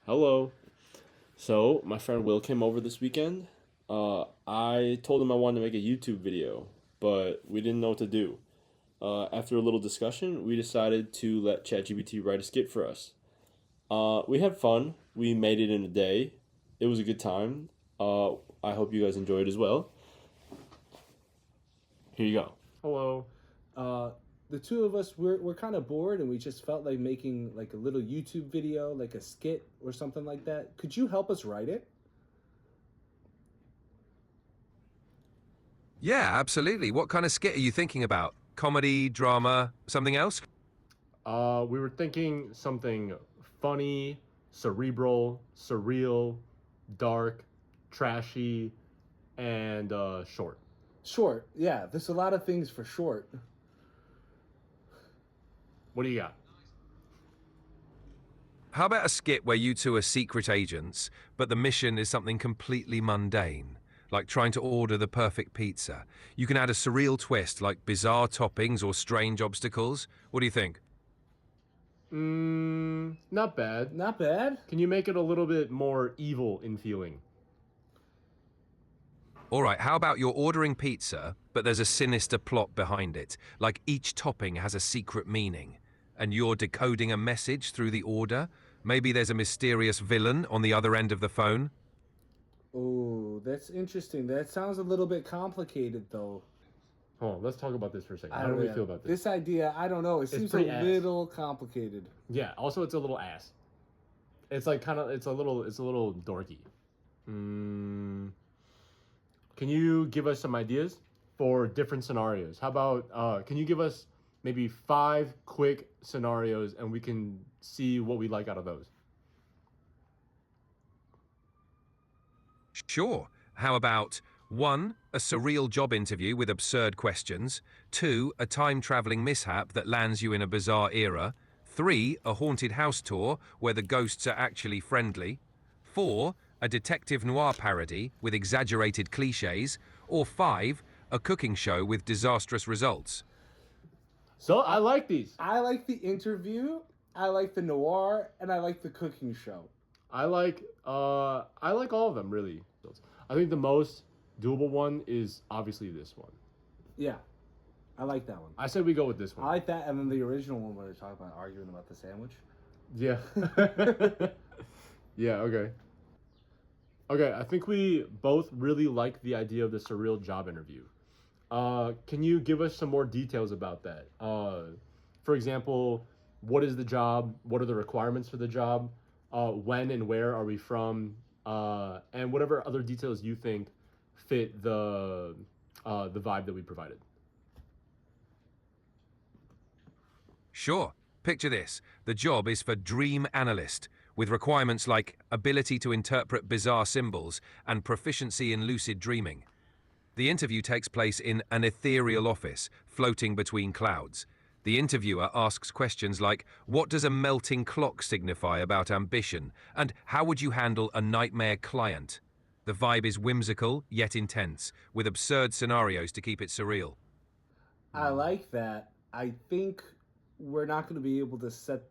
Hello. So, my friend Will came over this weekend. I told him I wanted to make a YouTube video, but we didn't know what to do. After a little discussion, we decided to let ChatGPT write a skit for us. We had fun. We made it in a day. It was a good time. I hope you guys enjoyed as well. Here you go. Hello. Uh, the two of us we're kind of bored, and we just felt like making like a little YouTube video, like a skit or something like that. Could you help us write it? Yeah, absolutely. What kind of skit are you thinking about? Comedy, drama, something else? We were thinking something funny, cerebral, surreal, dark, trashy, and short. Short. Yeah, there's a lot of things for short. What do you got? How about a skit where you two are secret agents, but the mission is something completely mundane, like trying to order the perfect pizza? You can add a surreal twist, like bizarre toppings or strange obstacles. What do you think? Not bad. Not bad. Can you make it a little bit more evil in feeling? All right, how about you're ordering pizza, but there's a sinister plot behind it, like each topping has a secret meaning, and you're decoding a message through the order? Maybe there's a mysterious villain on the other end of the phone? Oh, that's interesting. That sounds a little bit complicated, though. Hold on, let's talk about this for a second. I How do don't we know. feel about this? This idea, I don't know. It seems a pretty ass. little complicated. Yeah. Also, it's a little ass. It's like kind of. It's a little dorky. Can you give us some ideas for different scenarios? How about can you give us maybe 5 quick scenarios and we can see what we like out of those? Sure. How about 1. A surreal job interview with absurd questions, 2. A time traveling mishap that lands you in a bizarre era, 3. A haunted house tour where the ghosts are actually friendly, 4. A detective noir parody with exaggerated cliches, or 5. A cooking show with disastrous results? So I like these. I like the interview, I like the noir, and I like the cooking show. I like all of them really. I think the most doable one is obviously this one. Yeah, I like that one. I said we go with this I one. like that, and then the original one where they're talking about arguing about the sandwich. Yeah. Yeah, okay. Okay, I think we both really like the idea of the surreal job interview. Can you give us some more details about that? For example, what is the job? What are the requirements for the job? When and where are we from? And whatever other details you think fit the vibe that we provided. Sure. Picture this. The job is for dream analyst, with requirements like ability to interpret bizarre symbols and proficiency in lucid dreaming. The interview takes place in an ethereal office, floating between clouds. The interviewer asks questions like, what does a melting clock signify about ambition? And how would you handle a nightmare client? The vibe is whimsical, yet intense, with absurd scenarios to keep it surreal. I like that. I think we're not going to be able to set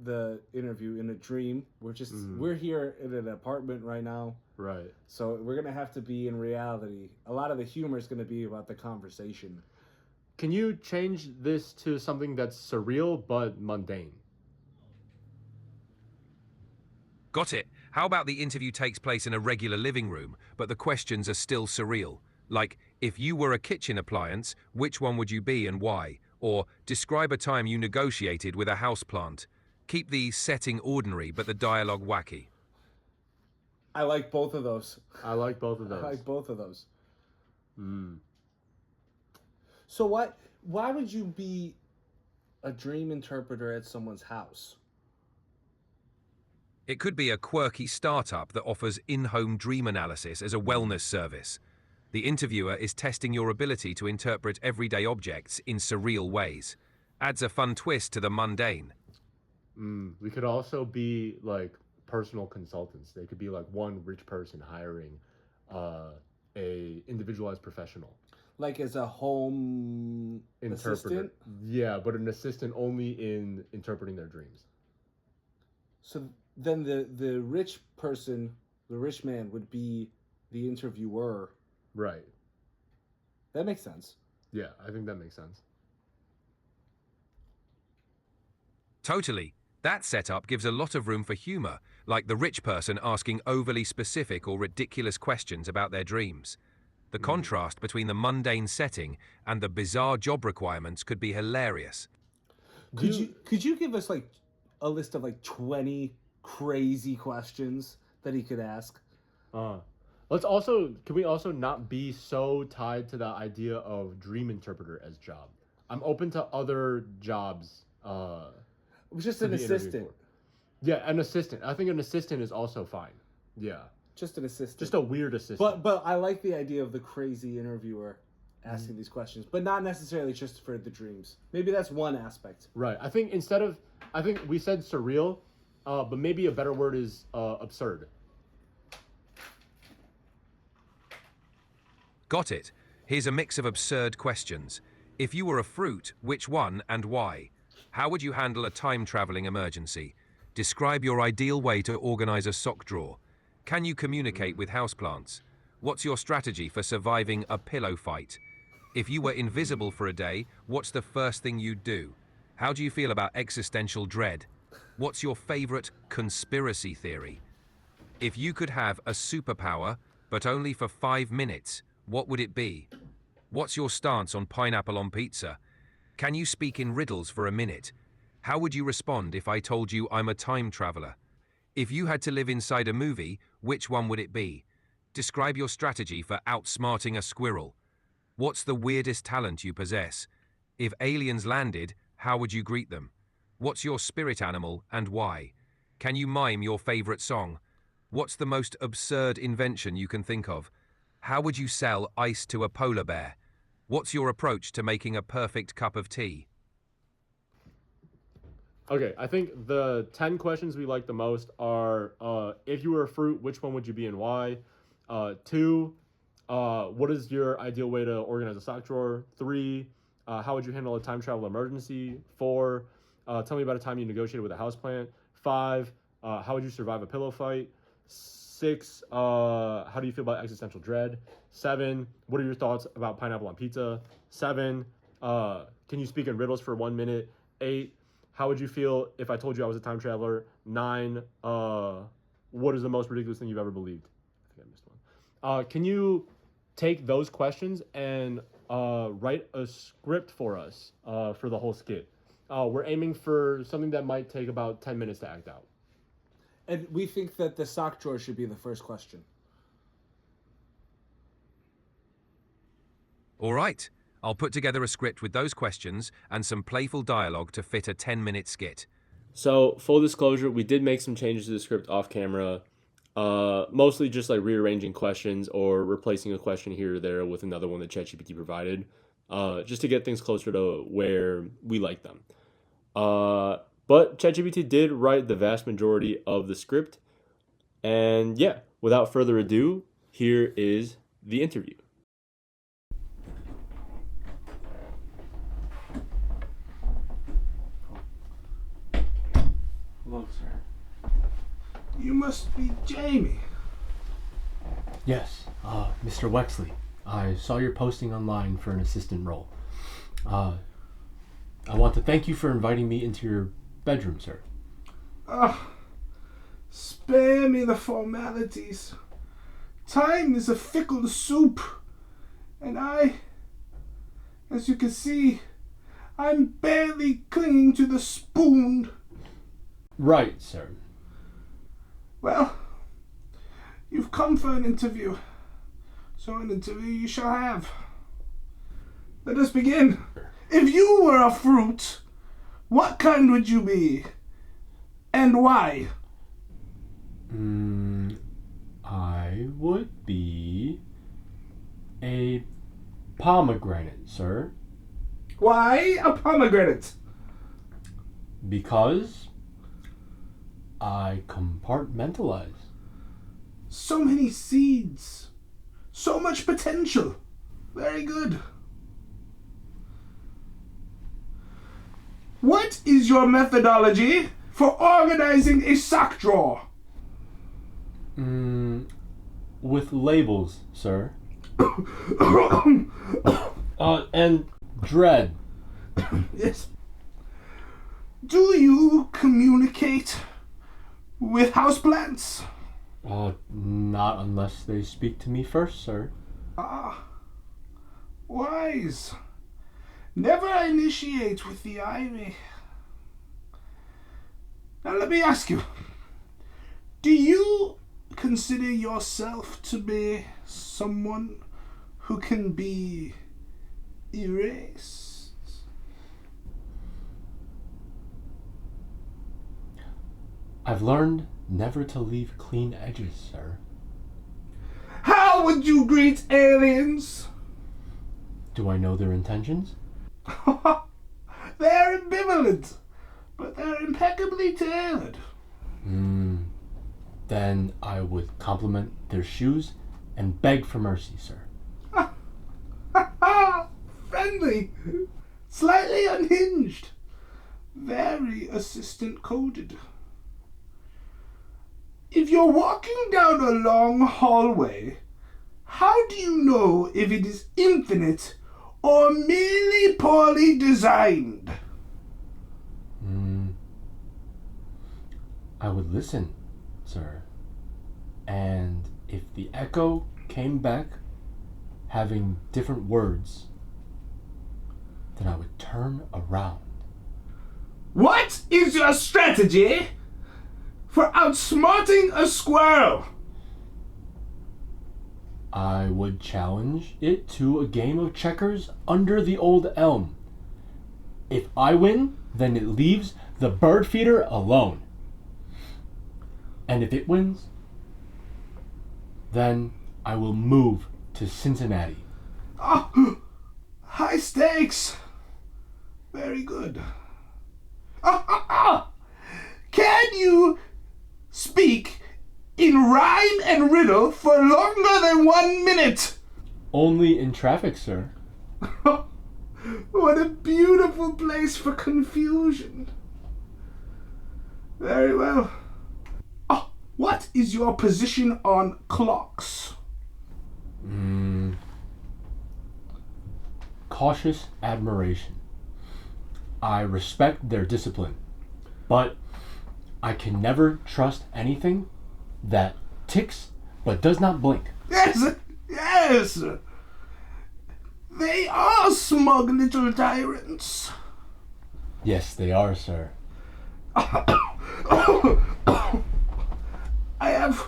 the interview in a dream. We're here in an apartment right now, Right. so we're going to have to be in reality. A lot of the humor is going to be about the conversation. Can you change this to something that's surreal but mundane? Got it. How about the interview takes place in a regular living room, but the questions are still surreal? Like, if you were a kitchen appliance, which one would you be and why? Or, describe a time you negotiated with a houseplant. Keep the setting ordinary, but the dialogue wacky. I like both of those. I like both of I those. like both of those. So what? Why would you be a dream interpreter at someone's house? It could be a quirky startup that offers in-home dream analysis as a wellness service. The interviewer is testing your ability to interpret everyday objects in surreal ways. Adds a fun twist to the mundane. We could also be like personal consultants. They could be like one rich person hiring a individualized professional Like as a home interpreter. assistant? Yeah, but an assistant only in interpreting their dreams. So then the rich person, the rich man, would be the interviewer. Right. That makes sense. Yeah, I think that makes sense. Totally. That setup gives a lot of room for humor, like the rich person asking overly specific or ridiculous questions about their dreams. The contrast between the mundane setting and the bizarre job requirements could be hilarious. Could you give us like a list of like 20 crazy questions that he could ask? Can we also not be so tied to the idea of dream interpreter as job? I'm open to other jobs. Just to an be interviewed assistant. for. Yeah, an assistant. I think an assistant is also fine. Yeah. Just an assistant. Just a weird assistant. But I like the idea of the crazy interviewer asking these questions, but not necessarily just for the dreams. Maybe that's one aspect. Right. I think we said surreal, but maybe a better word is absurd. Got it. Here's a mix of absurd questions. If you were a fruit, which one and why? How would you handle a time-traveling emergency? Describe your ideal way to organize a sock drawer. Can you communicate with houseplants? What's your strategy for surviving a pillow fight? If you were invisible for a day, what's the first thing you'd do? How do you feel about existential dread? What's your favorite conspiracy theory? If you could have a superpower, but only for 5 minutes, what would it be? What's your stance on pineapple on pizza? Can you speak in riddles for a minute? How would you respond if I told you I'm a time traveler? If you had to live inside a movie, which one would it be? Describe your strategy for outsmarting a squirrel. What's the weirdest talent you possess? If aliens landed, how would you greet them? What's your spirit animal and why? Can you mime your favorite song? What's the most absurd invention you can think of? How would you sell ice to a polar bear? What's your approach to making a perfect cup of tea? Okay, I think the 10 questions we like the most are if you were a fruit, which one would you be and why? 2, what is your ideal way to organize a sock drawer? 3, how would you handle a time travel emergency? 4, tell me about a time you negotiated with a houseplant. 5, how would you survive a pillow fight? 6, how do you feel about existential dread? 7, what are your thoughts about pineapple on pizza? 7, can you speak in riddles for 1 minute? 8, how would you feel if I told you I was a time traveler? 9, what is the most ridiculous thing you've ever believed? I think I missed one. Can you take those questions and write a script for us for the whole skit? We're aiming for something that might take about 10 minutes to act out. And we think that the sock drawer should be the first question. All right. I'll put together a script with those questions and some playful dialogue to fit a 10-minute skit. So, full disclosure, we did make some changes to the script off camera. Mostly just like rearranging questions or replacing a question here or there with another one that ChatGPT provided. Just to get things closer to where we like them. But ChatGPT did write the vast majority of the script. And yeah, without further ado, here is the interview. Hello, sir. You must be Jamie. Yes, Mr. Wexley. I saw your posting online for an assistant role. I want to thank you for inviting me into your bedroom, sir. Spare me the formalities. Time is a fickle soup, and as you can see, I'm barely clinging to the spoon. Right, sir. Well, you've come for an interview, so an interview you shall have. Let us begin. If you were a fruit, what kind would you be, and why? I would be a pomegranate, sir. Why a pomegranate? Because I compartmentalize. So many seeds. So much potential. Very good. What is your methodology for organizing a sock drawer? With labels, sir. And dread. Yes. Do you communicate with houseplants? Not unless they speak to me first, sir. Wise. Never initiate with the ivy. Now let me ask you, do you consider yourself to be someone who can be erased? I've learned never to leave clean edges, sir. How would you greet aliens? Do I know their intentions? They're ambivalent, but they're impeccably tailored. Then I would compliment their shoes and beg for mercy, sir. Friendly, slightly unhinged, very assistant coded. If you're walking down a long hallway, how do you know if it is infinite or merely poorly designed? I would listen, sir. And if the echo came back having different words, then I would turn around. What is your strategy for outsmarting a squirrel? I would challenge it to a game of checkers under the old elm. If I win, then it leaves the bird feeder alone. And if it wins, then I will move to Cincinnati. Oh, high stakes. Very good. Can you speak in rhyme and riddle for longer than 1 minute? Only in traffic, sir. What a beautiful place for confusion. Very well. What is your position on clocks? Cautious admiration. I respect their discipline, but I can never trust anything that ticks but does not blink. Yes. They are smug little tyrants. Yes, they are, sir. I have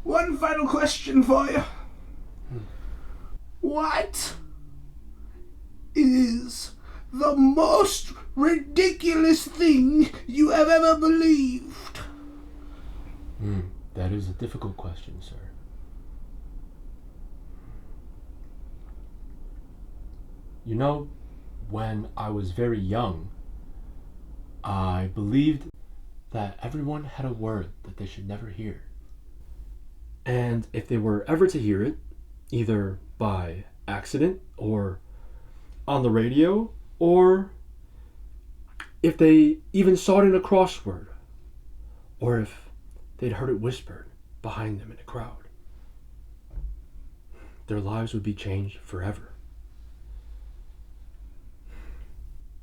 one final question for you. What is the most ridiculous thing you have ever believed? That is a difficult question, sir. You know, when I was very young, I believed that everyone had a word that they should never hear. And if they were ever to hear it, either by accident or on the radio, or if they even saw it in a crossword, or if they'd heard it whispered behind them in a crowd, their lives would be changed forever.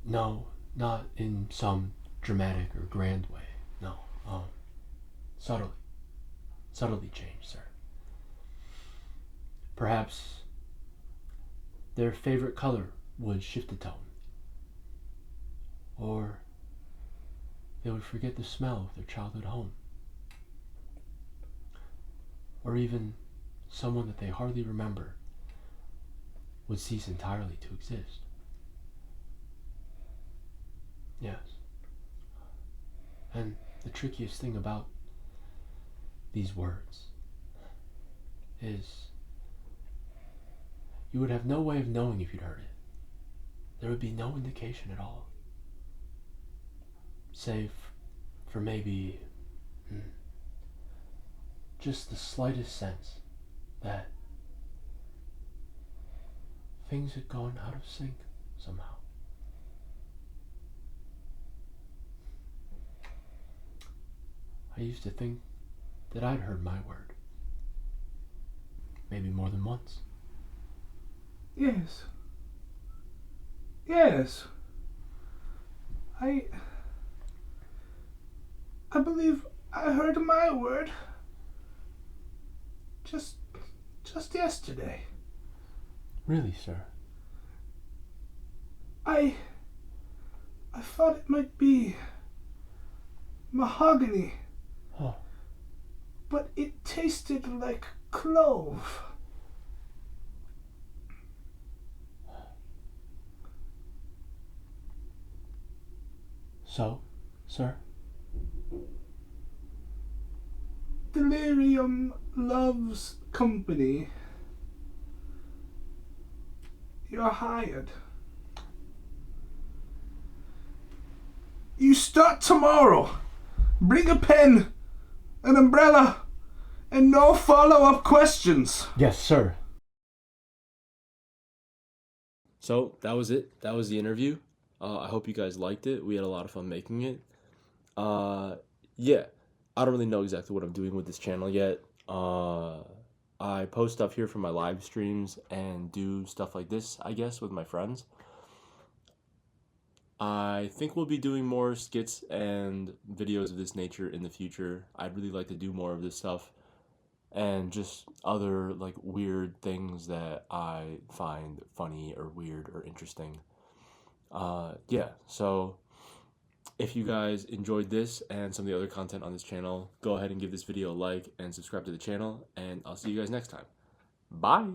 No, not in some dramatic or grand way. No, subtly changed, sir. Perhaps their favorite color would shift a tone, or they would forget the smell of their childhood home, or even someone that they hardly remember would cease entirely to exist. Yes. And the trickiest thing about these words is you would have no way of knowing if you'd heard it. There would be no indication at all, save for maybe just the slightest sense that things had gone out of sync somehow. I used to think that I'd heard my word. Maybe more than once. Yes. Yes. I believe I heard my word just yesterday. Really, sir? I thought it might be mahogany. Oh. But it tasted like clove. So, sir? Delirium Loves Company. You're hired. You start tomorrow. Bring a pen, an umbrella, and no follow-up questions. Yes, sir. So, that was it. That was the interview. I hope you guys liked it. We had a lot of fun making it. Yeah. I don't really know exactly what I'm doing with this channel yet. I post stuff here from my live streams and do stuff like this, I guess, with my friends. I think we'll be doing more skits and videos of this nature in the future. I'd really like to do more of this stuff and just other like weird things that I find funny or weird or interesting. Yeah, so if you guys enjoyed this and some of the other content on this channel, go ahead and give this video a like and subscribe to the channel, and I'll see you guys next time. Bye!